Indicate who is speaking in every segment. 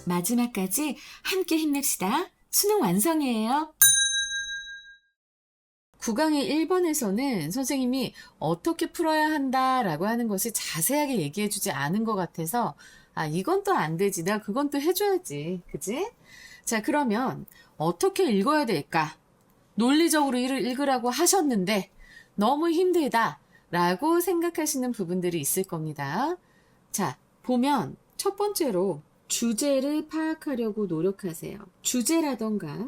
Speaker 1: 마지막까지 함께 힘냅시다. 수능 완성이에요. 9강의 1번에서는 선생님이 어떻게 풀어야 한다라고 하는 것을 자세하게 얘기해주지 않은 것 같아서 이건 또 안 되지. 내가 그건 또 해줘야지. 그지? 자, 그러면 어떻게 읽어야 될까? 논리적으로 읽으라고 하셨는데 너무 힘들다 라고 생각하시는 부분들이 있을 겁니다. 자, 보면 첫 번째로 주제를 파악하려고 노력하세요. 주제라던가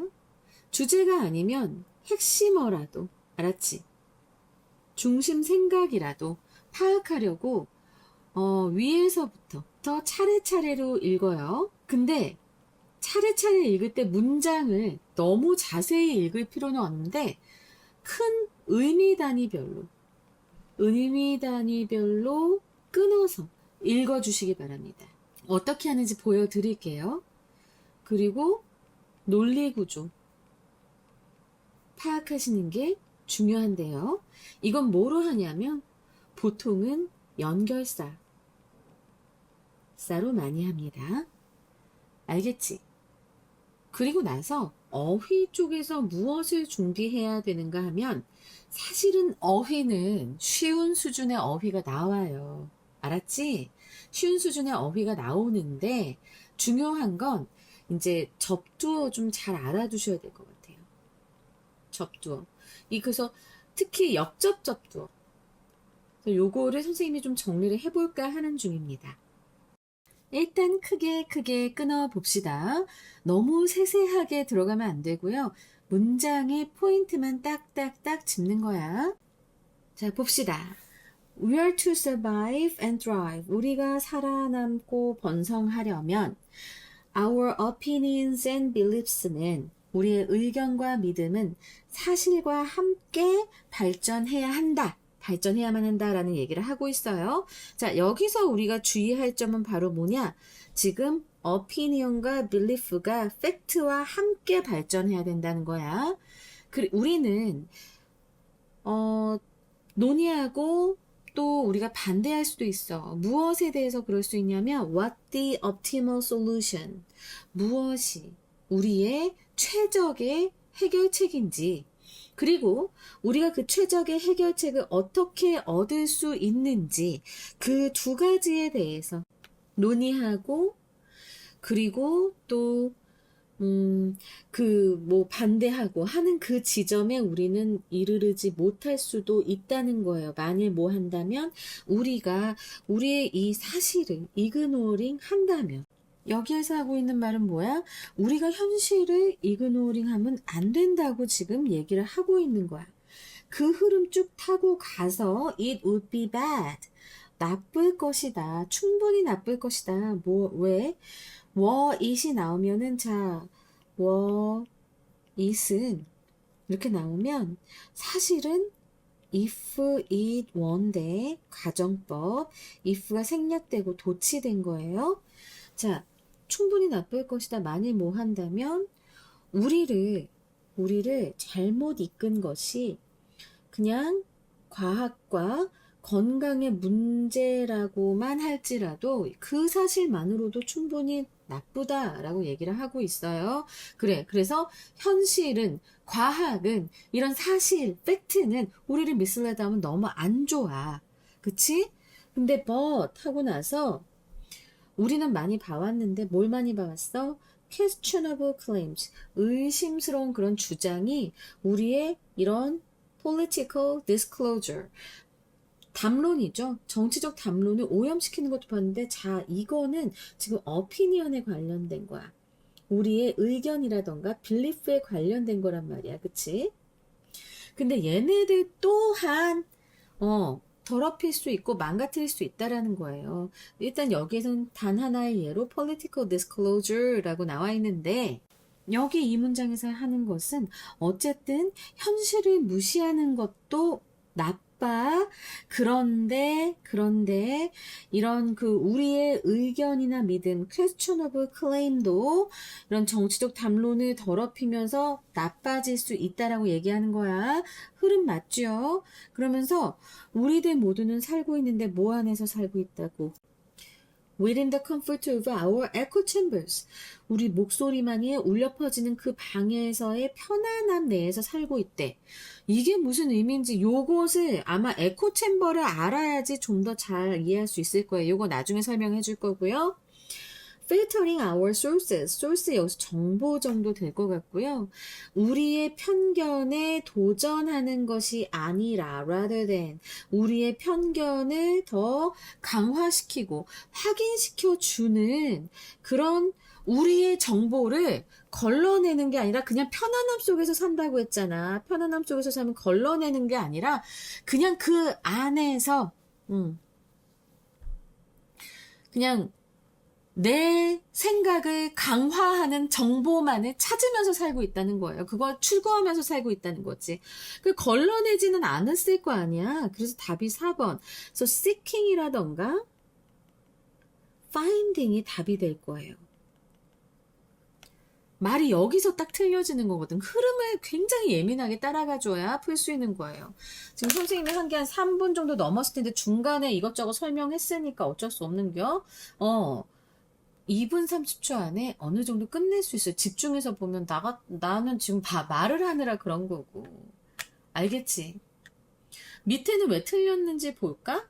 Speaker 1: 주제가 아니면 핵심어라도, 알았지? 중심 생각이라도 파악하려고 위에서부터 더 차례차례로 읽어요. 근데 차례차례 읽을 때 문장을 너무 자세히 읽을 필요는 없는데 큰 의미 단위별로 끊어서 읽어주시기 바랍니다. 어떻게 하는지 보여드릴게요. 그리고 논리구조 파악하시는 게 중요한데요. 이건 뭐로 하냐면 보통은 연결사로 많이 합니다. 알겠지? 그리고 나서 어휘 쪽에서 무엇을 준비해야 되는가 하면 사실은 어휘는 쉬운 수준의 어휘가 나와요. 알았지? 쉬운 수준의 어휘가 나오는데 중요한 건 이제 접두어 좀 잘 알아두셔야 될 것 같아요. 접두어. 그래서 특히 역접 접두어. 요거를 선생님이 좀 정리를 해볼까 하는 중입니다. 일단 크게 끊어 봅시다. 너무 세세하게 들어가면 안 되고요. 문장의 포인트만 딱딱딱 짚는 거야. 자, 봅시다. We are to survive and thrive. 우리가 살아남고 번성하려면 our opinions and beliefs는 우리의 의견과 믿음은 사실과 함께 발전해야 한다. 발전해야만 한다라는 얘기를 하고 있어요. 자, 여기서 우리가 주의할 점은 바로 뭐냐? 지금 opinion과 belief가 팩트와 함께 발전해야 된다는 거야. 우리는 논의하고 또 우리가 반대할 수도 있어. 무엇에 대해서 그럴 수 있냐면 what the optimal solution. 무엇이 우리의 최적의 해결책인지, 그리고 우리가 그 최적의 해결책을 어떻게 얻을 수 있는지 그 두 가지에 대해서 논의하고, 그리고 또 반대하고 하는 그 지점에 우리는 이르르지 못할 수도 있다는 거예요. 만일 뭐 한다면 우리가 우리의 이 사실을 이그노링 한다면, 여기에서 하고 있는 말은 뭐야? 우리가 현실을 이그노링 하면 안 된다고 지금 얘기를 하고 있는 거야. 그 흐름 쭉 타고 가서 it would be bad. 나쁠 것이다. 충분히 나쁠 것이다. 왜? it이 나오면은 it은 이렇게 나오면 사실은 if, it, were인데 가정법 if가 생략되고 도치된 거예요. 자, 충분히 나쁠 것이다. 만일 뭐 한다면 우리를 잘못 이끈 것이 그냥 과학과 건강의 문제라고만 할지라도 그 사실만으로도 충분히 나쁘다라고 얘기를 하고 있어요. 그래서 현실은, 과학은, 이런 사실, 팩트는 우리를 미슬레드 하면 너무 안 좋아. 그치? 근데 but 하고 나서 우리는 많이 봐왔는데 뭘 많이 봐왔어? questionable claims, 의심스러운 그런 주장이 우리의 이런 political disclosure, 담론이죠. 정치적 담론을 오염시키는 것도 봤는데, 자, 이거는 지금 opinion에 관련된 거야. 우리의 의견이라던가 belief에 관련된 거란 말이야. 그치? 근데 얘네들 또한 더럽힐 수 있고 망가뜨릴 수 있다라는 거예요. 일단 여기에서는 단 하나의 예로 political disclosure라고 나와 있는데, 여기 이 문장에서 하는 것은 어쨌든 현실을 무시하는 것도 나빠. 그런데 이런 우리의 의견이나 믿음, questionable claim도 이런 정치적 담론을 더럽히면서 나빠질 수 있다라고 얘기하는 거야. 흐름 맞죠? 그러면서 우리들 모두는 살고 있는데 뭐 안에서 살고 있다고? within the comfort of our echo chambers. 우리 목소리만이 울려 퍼지는 그 방에서의 편안함 내에서 살고 있대. 이게 무슨 의미인지 요것을 아마 에코 챔버를 알아야지 좀 더 잘 이해할 수 있을 거예요. 요거 나중에 설명해 줄 거고요. filtering our sources. source 여기서 정보 정도 될 것 같고요. 우리의 편견에 도전하는 것이 아니라 rather than 우리의 편견을 더 강화시키고 확인시켜 주는 그런 우리의 정보를 걸러내는 게 아니라 그냥 편안함 속에서 산다고 했잖아. 편안함 속에서 살면 걸러내는 게 아니라 그냥 그 안에서 그냥 내 생각을 강화하는 정보만을 찾으면서 살고 있다는 거예요. 그걸 추구하면서 살고 있다는 거지. 그 걸러내지는 않았을 거 아니야. 그래서 답이 4번. 그래서 seeking이라던가 finding이 답이 될 거예요. 말이 여기서 딱 틀려지는 거거든. 흐름을 굉장히 예민하게 따라가줘야 풀 수 있는 거예요. 지금 선생님이 한 게 한 3분 정도 넘었을 텐데 중간에 이것저것 설명했으니까 어쩔 수 없는겨. 2분 30초 안에 어느 정도 끝낼 수 있어요. 집중해서 보면 나는 지금 말을 하느라 그런 거고. 알겠지? 밑에는 왜 틀렸는지 볼까?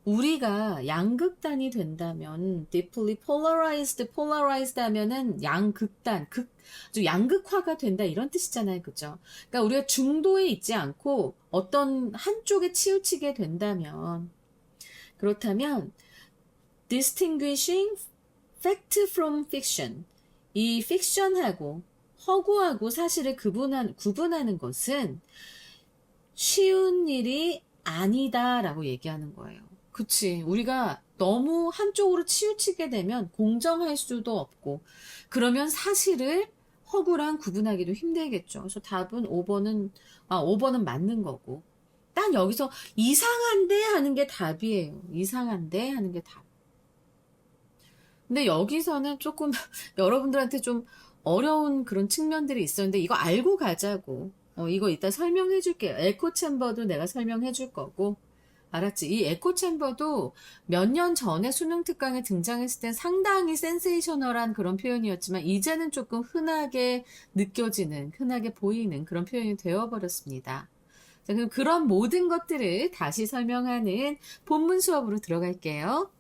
Speaker 1: 우리가 양극단이 된다면 deeply polarized 하면은 양극단, 양극화가 된다 이런 뜻이잖아요. 그죠? 그러니까 우리가 중도에 있지 않고 어떤 한쪽에 치우치게 된다면 그렇다면 distinguishing fact from fiction. 이 fiction하고 허구하고 사실을 구분하는 것은 쉬운 일이 아니다라고 얘기하는 거예요. 그치. 우리가 너무 한쪽으로 치우치게 되면 공정할 수도 없고, 그러면 사실을 허구랑 구분하기도 힘들겠죠. 그래서 답은 5번은 맞는 거고. 딱 여기서 이상한데 하는 게 답이에요. 이상한데 하는 게 답. 근데 여기서는 조금 여러분들한테 좀 어려운 그런 측면들이 있었는데 이거 알고 가자고. 이거 이따 설명해 줄게요. 에코 챔버도 내가 설명해 줄 거고. 알았지? 이 에코 챔버도 몇 년 전에 수능 특강에 등장했을 땐 상당히 센세이셔널한 그런 표현이었지만 이제는 조금 흔하게 느껴지는, 흔하게 보이는 그런 표현이 되어버렸습니다. 자, 그럼 그런 모든 것들을 다시 설명하는 본문 수업으로 들어갈게요.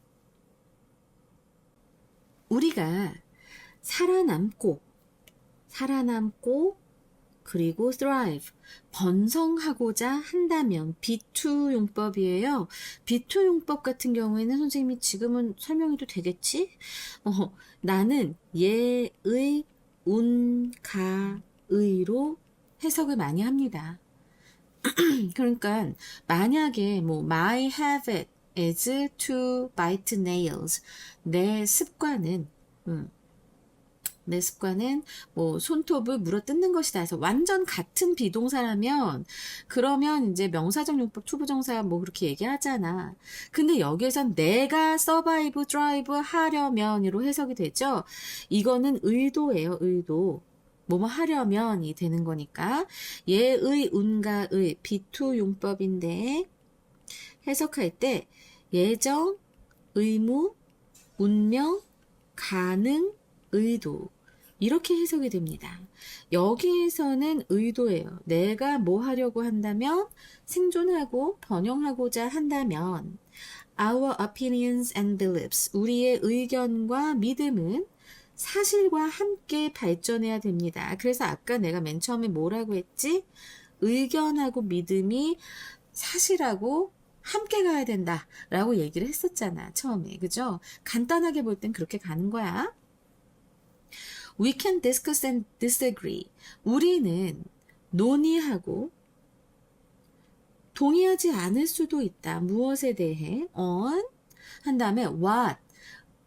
Speaker 1: 우리가 살아남고 그리고 thrive, 번성하고자 한다면 B2 용법이에요. B2 용법 같은 경우에는 선생님이 지금은 설명해도 되겠지? 나는 예의, 운, 가, 의로 해석을 많이 합니다. 그러니까 만약에 뭐 my habit is to bite nails, 내 습관은 뭐 손톱을 물어뜯는 것이다 해서 완전 같은 비동사라면 그러면 이제 명사적 용법 투부정사 뭐 그렇게 얘기하잖아. 근데 여기에선 내가 survive, thrive 하려면으로 해석이 되죠. 이거는 의도예요. 의도. 뭐뭐 하려면이 되는 거니까 예의, 운가의 B2 용법인데 해석할 때 예정, 의무, 운명, 가능, 의도 이렇게 해석이 됩니다. 여기에서는 의도예요. 내가 뭐 하려고 한다면 생존하고 번영하고자 한다면 our opinions and beliefs 우리의 의견과 믿음은 사실과 함께 발전해야 됩니다. 그래서 아까 내가 맨 처음에 뭐라고 했지? 의견하고 믿음이 사실하고 함께 가야 된다라고 얘기를 했었잖아. 처음에. 그죠? 간단하게 볼 땐 그렇게 가는 거야. We can discuss and disagree. 우리는 논의하고 동의하지 않을 수도 있다. 무엇에 대해? on 한 다음에 what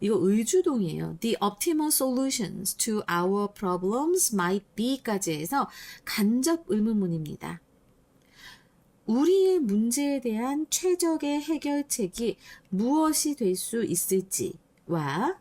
Speaker 1: 이거 의주동이에요. The optimal solutions to our problems might be까지 해서 간접 의문문입니다. 우리의 문제에 대한 최적의 해결책이 무엇이 될 수 있을지와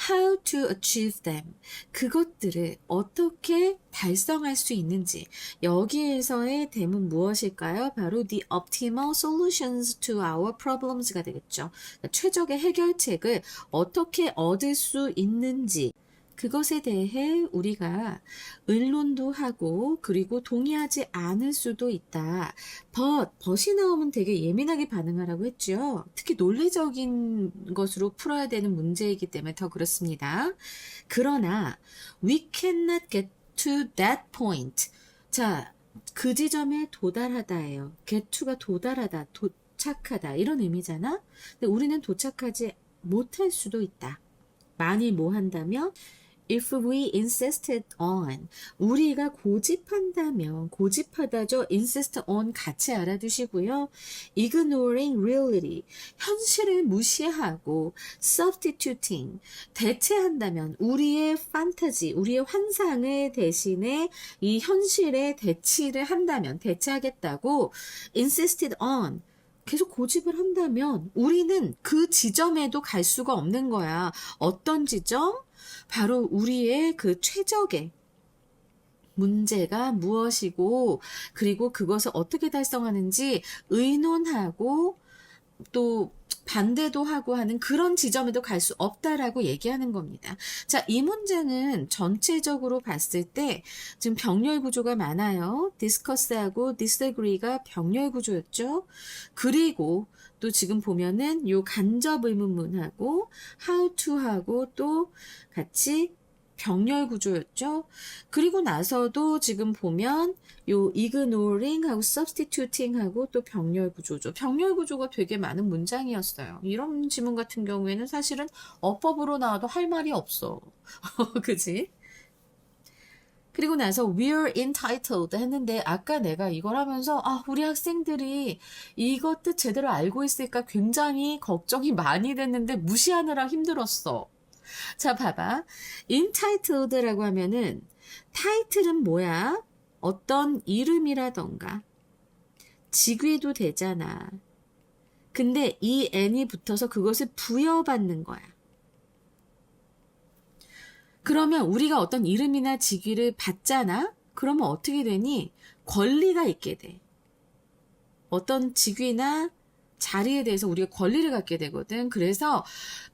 Speaker 1: how to achieve them. 그것들을 어떻게 달성할 수 있는지. 여기에서의 대문 무엇일까요? 바로 the optimal solutions to our problems가 되겠죠. 그러니까 최적의 해결책을 어떻게 얻을 수 있는지. 그것에 대해 우리가 의논도 하고 그리고 동의하지 않을 수도 있다. but이 나오면 되게 예민하게 반응하라고 했죠. 특히 논리적인 것으로 풀어야 되는 문제이기 때문에 더 그렇습니다. 그러나 we cannot get to that point. 자, 그 지점에 도달하다예요. get to가 도달하다, 도착하다 이런 의미잖아. 근데 우리는 도착하지 못할 수도 있다. 만일 뭐 한다면 if we insisted on 우리가 고집한다면 고집하다죠. insist on 같이 알아두시고요. ignoring reality 현실을 무시하고 substituting 대체한다면 우리의 판타지 우리의 환상을 대신에 이 현실에 대치를 한다면 대체하겠다고 insisted on 계속 고집을 한다면 우리는 그 지점에도 갈 수가 없는 거야. 어떤 지점? 바로 우리의 그 최적의 문제가 무엇이고 그리고 그것을 어떻게 달성하는지 의논하고 또 반대도 하고 하는 그런 지점에도 갈 수 없다라고 얘기하는 겁니다. 자, 이 문제는 전체적으로 봤을 때 지금 병렬 구조가 많아요. discuss하고 disagree가 병렬 구조였죠. 그리고 또 지금 보면은 요 간접 의문문하고 how to하고 또 같이 병렬 구조였죠. 그리고 나서도 지금 보면 요 ignoring하고 substituting하고 또 병렬 구조죠. 병렬 구조가 되게 많은 문장이었어요. 이런 지문 같은 경우에는 사실은 어법으로 나와도 할 말이 없어. 그지? 그리고 나서 we're entitled 했는데 아까 내가 이걸 하면서 우리 학생들이 이것 뜻 제대로 알고 있을까 굉장히 걱정이 많이 됐는데 무시하느라 힘들었어. 자, 봐봐. entitled라고 하면은 타이틀은 뭐야? 어떤 이름이라던가 직위도 되잖아. 근데 이 n이 붙어서 그것을 부여받는 거야. 그러면 우리가 어떤 이름이나 직위를 받잖아? 그러면 어떻게 되니? 권리가 있게 돼. 어떤 직위나 자리에 대해서 우리가 권리를 갖게 되거든. 그래서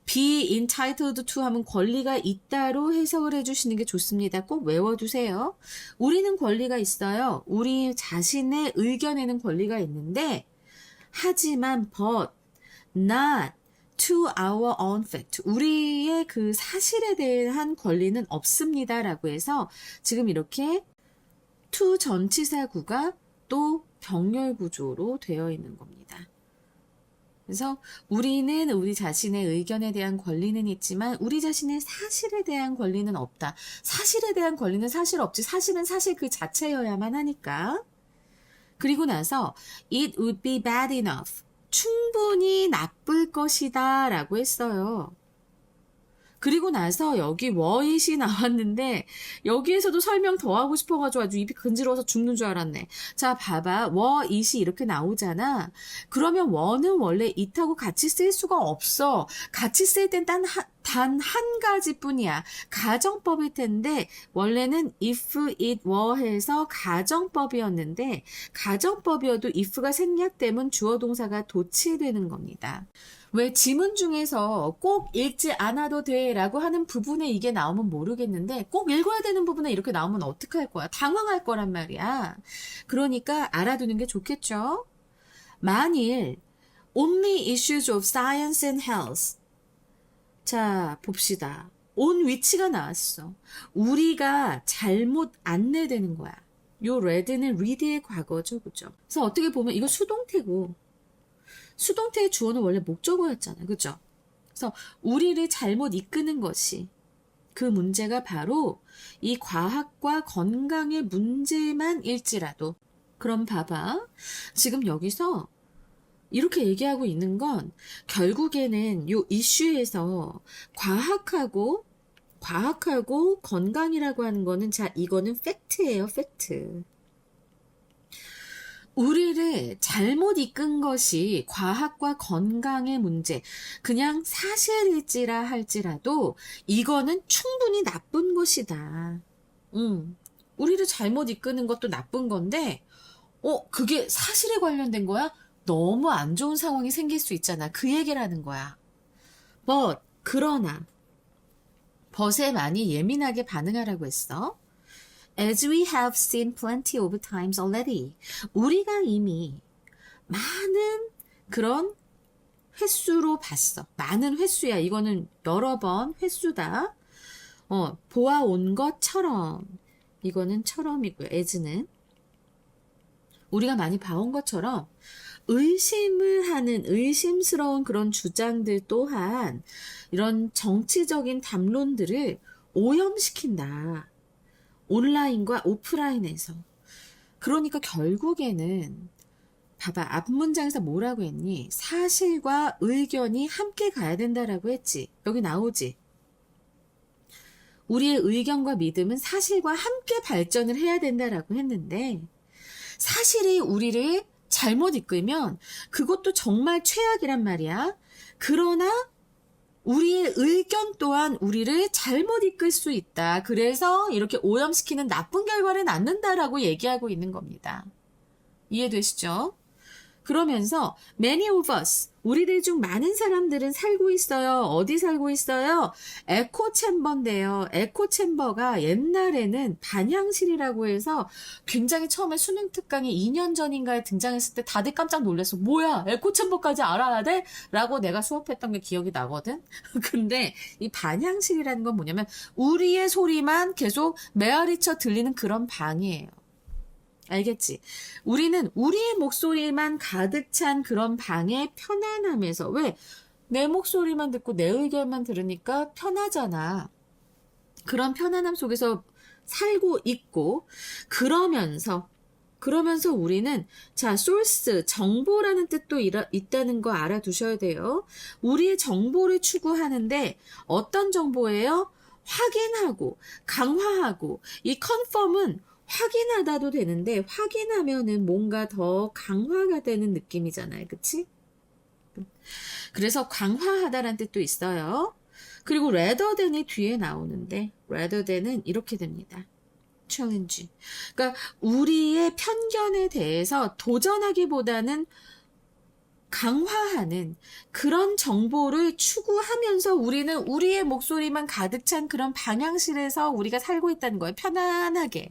Speaker 1: be entitled to 하면 권리가 있다로 해석을 해주시는 게 좋습니다. 꼭 외워두세요. 우리는 권리가 있어요. 우리 자신의 의견에는 권리가 있는데 하지만 but not to our own fact. 우리의 그 사실에 대한 권리는 없습니다. 라고 해서 지금 이렇게 to 전치사구가 또 병렬 구조로 되어 있는 겁니다. 그래서 우리는 우리 자신의 의견에 대한 권리는 있지만 우리 자신의 사실에 대한 권리는 없다. 사실에 대한 권리는 사실 없지. 사실은 사실 그 자체여야만 하니까. 그리고 나서 it would be bad enough. 충분히 나쁠 것이다 라고 했어요. 그리고 나서 여기 워잇이 나왔는데 여기에서도 설명 더 하고 싶어가지고 아주 입이 근지러워서 죽는 줄 알았네. 자, 봐봐. 워잇이 이렇게 나오잖아. 그러면 워는 원래 it하고 같이 쓸 수가 없어. 같이 쓸 땐 단 한 가지뿐이야. 가정법일 텐데 원래는 if it were 해서 가정법이었는데 가정법이어도 if가 생략되면 주어 동사가 도치되는 겁니다. 왜 지문 중에서 꼭 읽지 않아도 돼 라고 하는 부분에 이게 나오면 모르겠는데 꼭 읽어야 되는 부분에 이렇게 나오면 어떡할 거야? 당황할 거란 말이야. 그러니까 알아두는 게 좋겠죠? 만일 only issues of science and health 자, 봅시다. 온 위치가 나왔어. 우리가 잘못 안내되는 거야. 요 read는 read의 과거죠. 그죠? 그래서 어떻게 보면 이거 수동태고 수동태의 주어는 원래 목적어였잖아. 그죠? 그래서 우리를 잘못 이끄는 것이 그 문제가 바로 이 과학과 건강의 문제만 일지라도 그럼 봐봐. 지금 여기서 이렇게 얘기하고 있는 건 결국에는 요 이슈에서 과학하고 건강이라고 하는 거는 자 이거는 팩트예요. 팩트. 우리를 잘못 이끈 것이 과학과 건강의 문제, 그냥 사실일지라 할지라도 이거는 충분히 나쁜 것이다. 우리를 잘못 이끄는 것도 나쁜 건데, 그게 사실에 관련된 거야? 너무 안 좋은 상황이 생길 수 있잖아. 그 얘기를 하는 거야. 그러나, but에 많이 예민하게 반응하라고 했어. As we have seen plenty of times already. 우리가 이미 많은 그런 횟수로 봤어. 많은 횟수야. 이거는 여러 번 횟수다. 보아온 것처럼. 이거는 처럼이고요. as는. 우리가 많이 봐온 것처럼 의심을 하는 의심스러운 그런 주장들 또한 이런 정치적인 담론들을 오염시킨다. 온라인과 오프라인에서. 그러니까 결국에는 봐봐. 앞 문장에서 뭐라고 했니? 사실과 의견이 함께 가야 된다라고 했지. 여기 나오지. 우리의 의견과 믿음은 사실과 함께 발전을 해야 된다라고 했는데 사실이 우리를 잘못 이끌면 그것도 정말 최악이란 말이야. 그러나 우리의 의견 또한 우리를 잘못 이끌 수 있다. 그래서 이렇게 오염시키는 나쁜 결과를 낳는다라고 얘기하고 있는 겁니다. 이해되시죠? 그러면서 many of us, 우리들 중 많은 사람들은 살고 있어요. 어디 살고 있어요? 에코챔버인데요. 에코챔버가 옛날에는 반향실이라고 해서 굉장히 처음에 수능 특강이 2년 전인가에 등장했을 때 다들 깜짝 놀랐어. 뭐야? 에코챔버까지 알아야 돼? 라고 내가 수업했던 게 기억이 나거든. 근데 이 반향실이라는 건 뭐냐면 우리의 소리만 계속 메아리쳐 들리는 그런 방이에요. 알겠지? 우리는 우리의 목소리만 가득 찬 그런 방에 편안함에서 왜? 내 목소리만 듣고 내 의견만 들으니까 편하잖아. 그런 편안함 속에서 살고 있고 그러면서 우리는 source, 정보라는 뜻도 있다는 거 알아두셔야 돼요. 우리의 정보를 추구하는데 어떤 정보예요? 확인하고 강화하고 이 confirm은 확인하다도 되는데 확인하면은 뭔가 더 강화가 되는 느낌이잖아요. 그치? 그래서 강화하다라는 뜻도 있어요. 그리고 rather than이 뒤에 나오는데 rather than은 이렇게 됩니다. challenge. 그러니까 우리의 편견에 대해서 도전하기보다는 강화하는 그런 정보를 추구하면서 우리는 우리의 목소리만 가득 찬 그런 방향실에서 우리가 살고 있다는 거예요. 편안하게.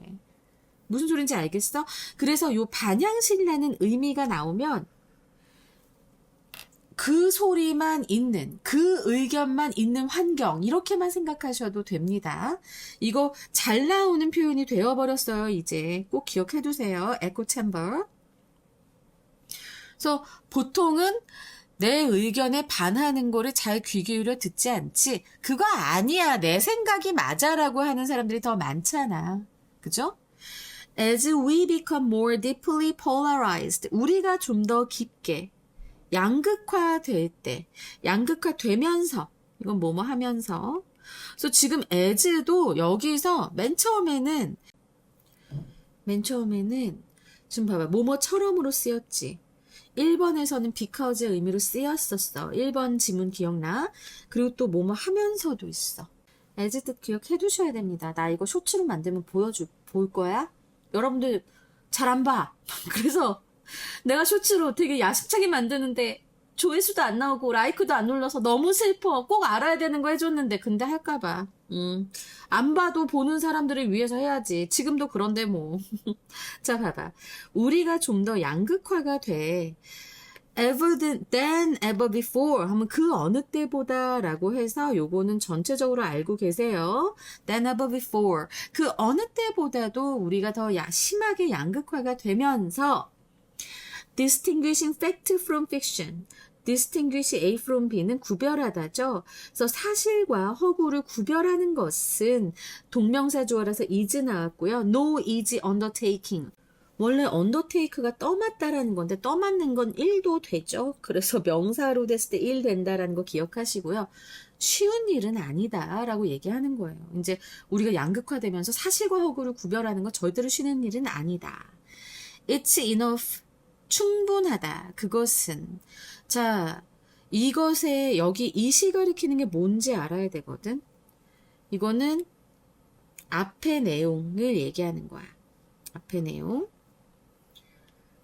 Speaker 1: 무슨 소린지 알겠어? 그래서 요 반향실이라는 의미가 나오면 그 소리만 있는, 그 의견만 있는 환경 이렇게만 생각하셔도 됩니다. 이거 잘 나오는 표현이 되어버렸어요. 이제 꼭 기억해 두세요. 에코 챔버. 그래서 보통은 내 의견에 반하는 거를 잘 귀 기울여 듣지 않지. 그거 아니야. 내 생각이 맞아라고 하는 사람들이 더 많잖아. 그죠? As we become more deeply polarized, 우리가 좀 더 깊게 양극화될 때, 양극화되면서, 이건 뭐뭐 하면서. 그래서 지금 as도 여기서 맨 처음에는 지금 봐봐. 뭐뭐처럼으로 쓰였지. 1번에서는 because의 의미로 쓰였었어. 1번 지문 기억나? 그리고 또 뭐뭐 하면서도 있어. as 뜻 기억해 두셔야 됩니다. 나 이거 쇼츠로 만들면 볼 거야? 여러분들 잘 안 봐. 그래서 내가 쇼츠로 되게 야심차게 만드는데 조회수도 안 나오고 라이크도 안 눌러서 너무 슬퍼. 꼭 알아야 되는 거 해줬는데 근데 할까봐. 안 봐도 보는 사람들을 위해서 해야지. 지금도 그런데 뭐. 자, 봐봐. 우리가 좀 더 양극화가 돼. ever than ever before 하면 그 어느 때보다 라고 해서 요거는 전체적으로 알고 계세요. than ever before. 그 어느 때보다도 우리가 더 심하게 양극화가 되면서 distinguishing fact from fiction. distinguish A from B는 구별하다죠. 그래서 사실과 허구를 구별하는 것은 동명사 주어라서 is 나왔고요. no is undertaking. 원래 undertake가 떠맞다라는 건데 떠맞는 건 1도 되죠. 그래서 명사로 됐을 때 1 된다라는 거 기억하시고요. 쉬운 일은 아니다라고 얘기하는 거예요. 이제 우리가 양극화되면서 사실과 허구를 구별하는 건 절대로 쉬운 일은 아니다. It's enough 충분하다. 그것은. 자, 이것에 여기 이시 가리키는 게 뭔지 알아야 되거든. 이거는 앞의 내용을 얘기하는 거야. 앞의 내용.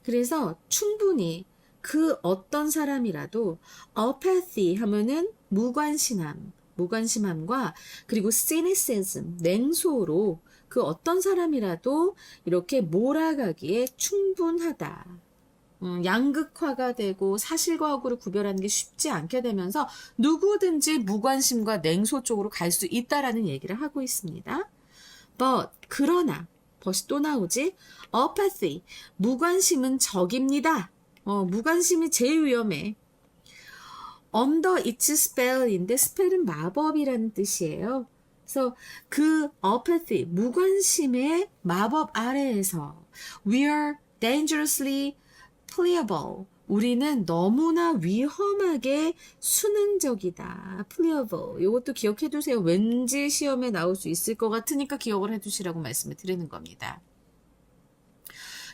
Speaker 1: 그래서 충분히 그 어떤 사람이라도 apathy 하면은 무관심함과 그리고 cynicism, 냉소로 그 어떤 사람이라도 이렇게 몰아가기에 충분하다. 양극화가 되고 사실과 허구를 구별하는 게 쉽지 않게 되면서 누구든지 무관심과 냉소 쪽으로 갈 수 있다라는 얘기를 하고 있습니다. But 그러나 벗이 또 나오지. apathy 무관심은 적입니다. 무관심이 제일 위험해. Under its spell인데 spell은 마법이라는 뜻이에요. 그래서 그 apathy 무관심의 마법 아래에서 we are dangerously pliable. 우리는 너무나 위험하게 수능적이다. pliable. 이것도 기억해 두세요. 왠지 시험에 나올 수 있을 것 같으니까 기억을 해 두시라고 말씀을 드리는 겁니다.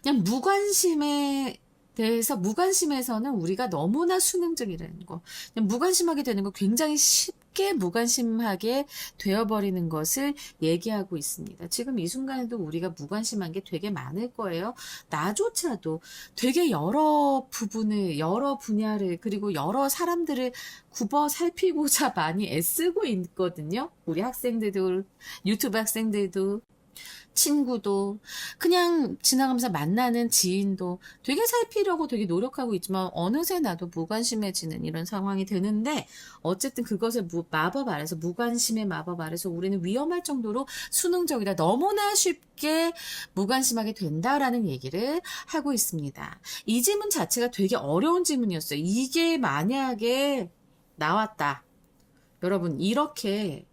Speaker 1: 그냥 무관심에 대해서 무관심에서는 우리가 너무나 수능적이라는 거. 그냥 무관심하게 되는 거 굉장히 쉽게 무관심하게 되어버리는 것을 얘기하고 있습니다. 지금 이 순간에도 우리가 무관심한 게 되게 많을 거예요. 나조차도 되게 여러 부분을, 여러 분야를, 그리고 여러 사람들을 굽어 살피고자 많이 애쓰고 있거든요. 우리 학생들도, 유튜브 학생들도, 친구도, 그냥 지나가면서 만나는 지인도 되게 살피려고 되게 노력하고 있지만 어느새 나도 무관심해지는 이런 상황이 되는데 어쨌든 그것을 마법 아래서 무관심의 마법 아래서 우리는 위험할 정도로 수능적이다. 너무나 쉽게 무관심하게 된다라는 얘기를 하고 있습니다. 이 지문 자체가 되게 어려운 지문이었어요. 이게 만약에 나왔다. 여러분 이렇게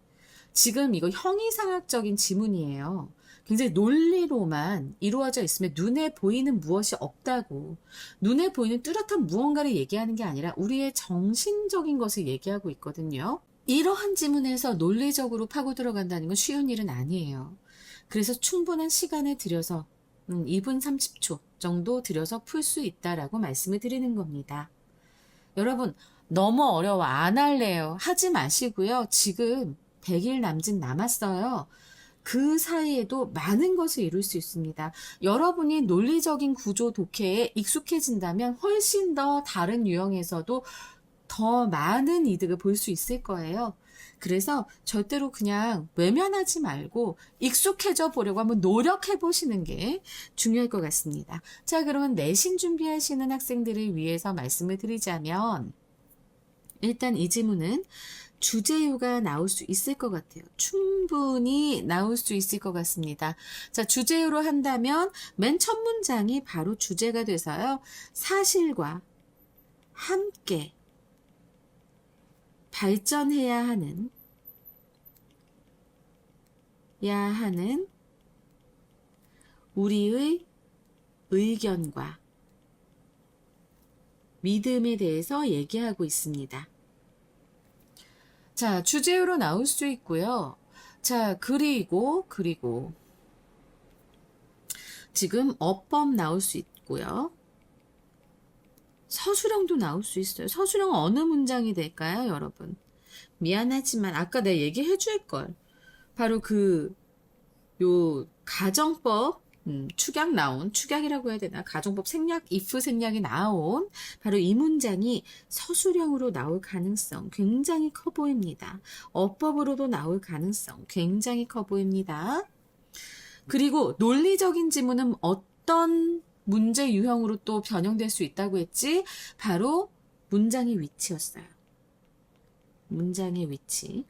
Speaker 1: 지금 이거 형이상학적인 지문이에요. 굉장히 논리로만 이루어져 있으면 눈에 보이는 무엇이 없다고 눈에 보이는 뚜렷한 무언가를 얘기하는 게 아니라 우리의 정신적인 것을 얘기하고 있거든요. 이러한 지문에서 논리적으로 파고 들어간다는 건 쉬운 일은 아니에요. 그래서 충분한 시간을 들여서 2분 30초 정도 들여서 풀 수 있다라고 말씀을 드리는 겁니다. 여러분 너무 어려워 안 할래요. 하지 마시고요. 지금 100일 남짓 남았어요. 그 사이에도 많은 것을 이룰 수 있습니다. 여러분이 논리적인 구조 독해에 익숙해진다면 훨씬 더 다른 유형에서도 더 많은 이득을 볼 수 있을 거예요. 그래서 절대로 그냥 외면하지 말고 익숙해져 보려고 한번 노력해 보시는 게 중요할 것 같습니다. 자, 그러면 내신 준비하시는 학생들을 위해서 말씀을 드리자면 일단 이 지문은 주제유가 나올 수 있을 것 같아요. 충분히 나올 수 있을 것 같습니다. 자, 주제유로 한다면 맨 첫 문장이 바로 주제가 돼서요. 사실과 함께 발전해야 하는 우리의 의견과 믿음에 대해서 얘기하고 있습니다. 자, 주제어로 나올 수 있고요. 자, 그리고 지금 어법 나올 수 있고요. 서술형도 나올 수 있어요. 서술형 어느 문장이 될까요, 여러분? 미안하지만 아까 내가 얘기해 줄 걸. 바로 요 가정법 축약이라고 해야 되나? 가정법 생략, if 생략이 나온 바로 이 문장이 서술형으로 나올 가능성 굉장히 커 보입니다. 어법으로도 나올 가능성 굉장히 커 보입니다. 그리고 논리적인 지문은 어떤 문제 유형으로 또 변형될 수 있다고 했지? 바로 문장의 위치였어요. 문장의 위치.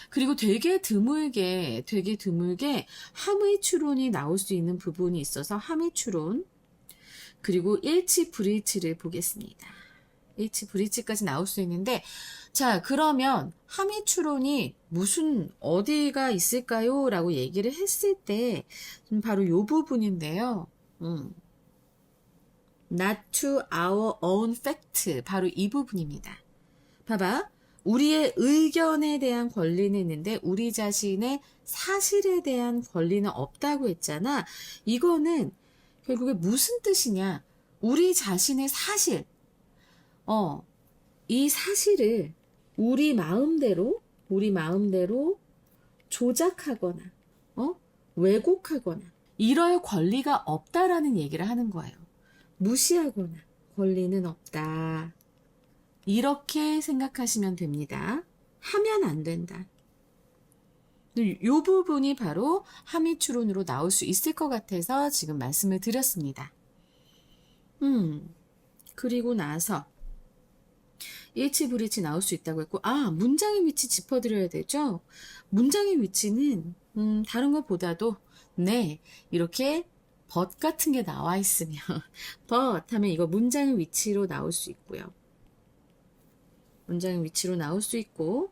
Speaker 1: 그리고 되게 드물게 함의 추론이 나올 수 있는 부분이 있어서 함의 추론 그리고 일치 불일치를 보겠습니다. 일치 불일치까지 나올 수 있는데 자 그러면 함의 추론이 무슨 어디가 있을까요? 라고 얘기를 했을 때 바로 이 부분인데요. Not to our own fact 바로 이 부분입니다. 봐봐. 우리의 의견에 대한 권리는 있는데 우리 자신의 사실에 대한 권리는 없다고 했잖아. 이거는 결국에 무슨 뜻이냐? 우리 자신의 사실, 이 사실을 우리 마음대로 조작하거나, 왜곡하거나, 이럴 권리가 없다라는 얘기를 하는 거예요. 무시하거나, 권리는 없다. 이렇게 생각하시면 됩니다. 하면 안 된다. 이 부분이 바로 함의추론으로 나올 수 있을 것 같아서 지금 말씀을 드렸습니다. 그리고 나서 일치불일치 나올 수 있다고 했고, 문장의 위치 짚어드려야 되죠? 문장의 위치는 다른 것보다도 이렇게 but 같은 게 나와 있으면 but 하면 이거 문장의 위치로 나올 수 있고요. 문장의 위치로 나올 수 있고,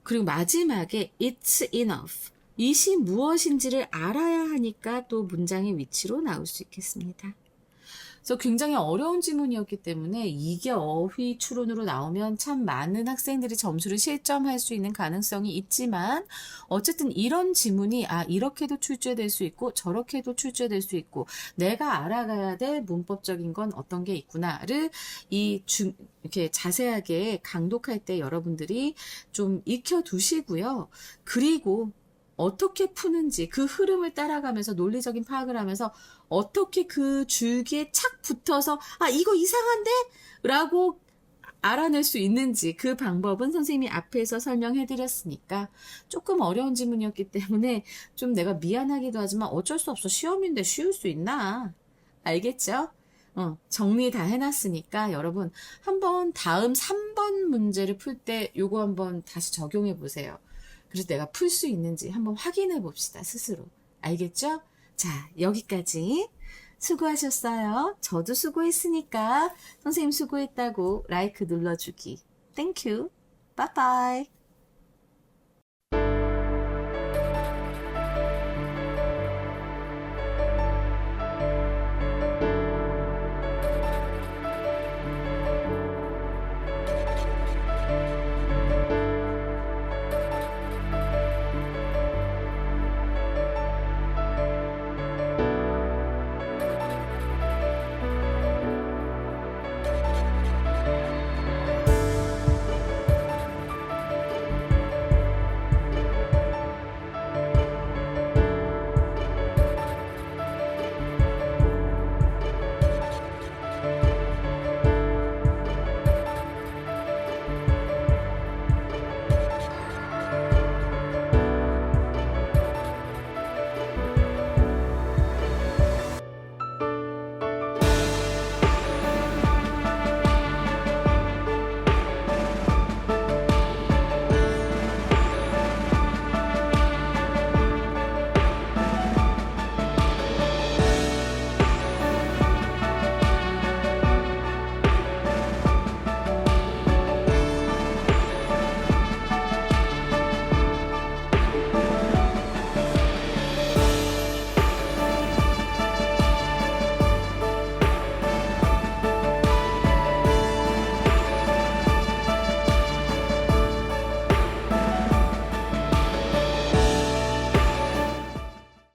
Speaker 1: 그리고 마지막에 it's enough, 이시 무엇인지를 알아야 하니까 또 문장의 위치로 나올 수 있겠습니다. 그래서 굉장히 어려운 지문이었기 때문에 이게 어휘 추론으로 나오면 참 많은 학생들이 점수를 실점할 수 있는 가능성이 있지만, 어쨌든 이런 지문이 이렇게도 출제될 수 있고 저렇게도 출제될 수 있고 내가 알아가야 될 문법적인 건 어떤 게 있구나를 이렇게 자세하게 강독할 때 여러분들이 좀 익혀두시고요. 그리고 어떻게 푸는지 그 흐름을 따라가면서 논리적인 파악을 하면서 어떻게 그 줄기에 착 붙어서 이거 이상한데? 라고 알아낼 수 있는지, 그 방법은 선생님이 앞에서 설명해 드렸으니까 조금 어려운 지문이었기 때문에 좀 내가 미안하기도 하지만 어쩔 수 없어. 시험인데 쉬울 수 있나? 알겠죠? 정리 다 해놨으니까 여러분 한번 다음 3번 문제를 풀 때 요거 한번 다시 적용해 보세요. 그래서 내가 풀 수 있는지 한번 확인해 봅시다, 스스로. 알겠죠? 자, 여기까지. 수고하셨어요. 저도 수고했으니까 선생님 수고했다고 라이크 눌러주기. 땡큐. 빠빠이.